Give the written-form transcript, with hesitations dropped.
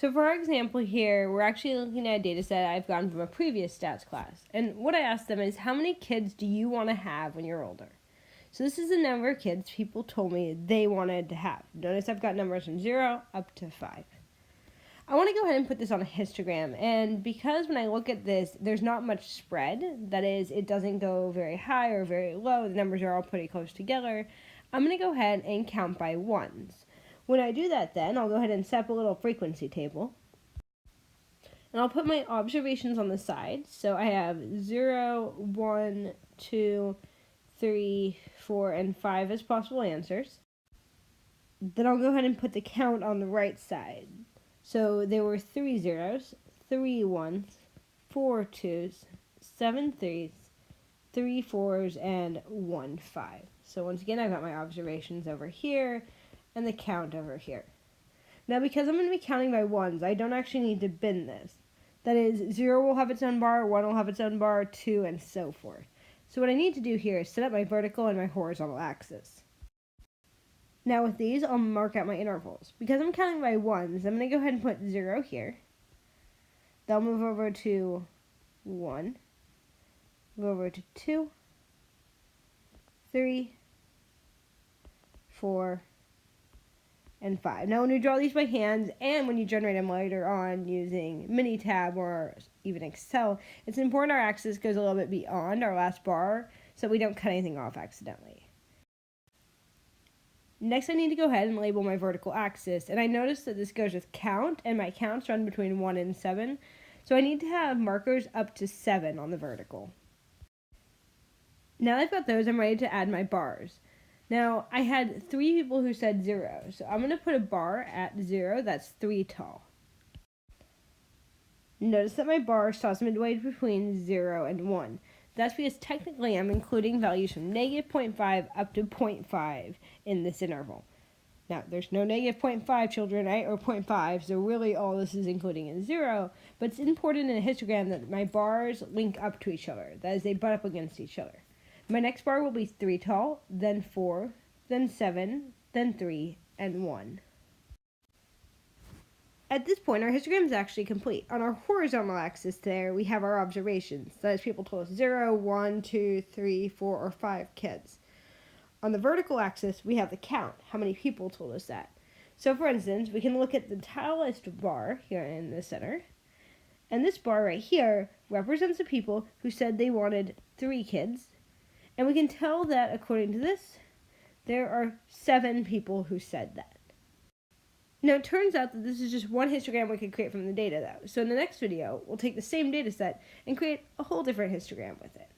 So for our example here, we're actually looking at a data set I've gotten from a previous stats class. And what I asked them is, how many kids do you want to have when you're older? So this is the number of kids people told me they wanted to have. Notice I've got numbers from 0 up to 5. I want to go ahead and put this on a histogram, and because when I look at this, there's not much spread, that is, it doesn't go very high or very low, the numbers are all pretty close together, I'm going to go ahead and count by ones. When I do that then, I'll go ahead and set up a little frequency table, and I'll put my observations on the side, so I have 0, 1, 2, 3, 4, and 5 as possible answers. Then I'll go ahead and put the count on the right side. So there were 3 zeros, 3 ones, 4 twos, 7 threes, 3 fours, and 1 5. So once again, I've got my observations over here and the count over here. Now because I'm going to be counting by ones, I don't actually need to bin this. That is, 0 will have its own bar, 1 will have its own bar, 2, and so forth. So what I need to do here is set up my vertical and my horizontal axis. Now with these, I'll mark out my intervals. Because I'm counting by ones, I'm going to go ahead and put 0 here. Then I'll move over to 1, move over to 2, 3, 4, and 5. Now when you draw these by hand, and when you generate them later on using Minitab or even Excel, it's important our axis goes a little bit beyond our last bar so we don't cut anything off accidentally. Next, I need to go ahead and label my vertical axis, and I notice that this goes with count, and my counts run between 1 and 7, so I need to have markers up to 7 on the vertical. Now I've got those, I'm ready to add my bars. Now, I had 3 people who said 0, so I'm going to put a bar at 0 that's 3 tall. Notice that my bar stops midway between 0 and 1. That's because technically I'm including values from negative 0.5 up to 0.5 in this interval. Now, there's no negative 0.5 children, right, or 0.5, so really all this is including is 0, but it's important in a histogram that my bars link up to each other. That is, they butt up against each other. My next bar will be 3 tall, then 4, then 7, then 3, and 1. At this point, our histogram is actually complete. On our horizontal axis there, we have our observations. That is, people told us 0, 1, 2, 3, 4, or 5 kids. On the vertical axis, we have the count, how many people told us that. So for instance, we can look at the tallest bar here in the center, and this bar right here represents the people who said they wanted 3 kids, and we can tell that according to this, there are 7 people who said that. Now, it turns out that this is just one histogram we could create from the data, though. So in the next video, we'll take the same data set and create a whole different histogram with it.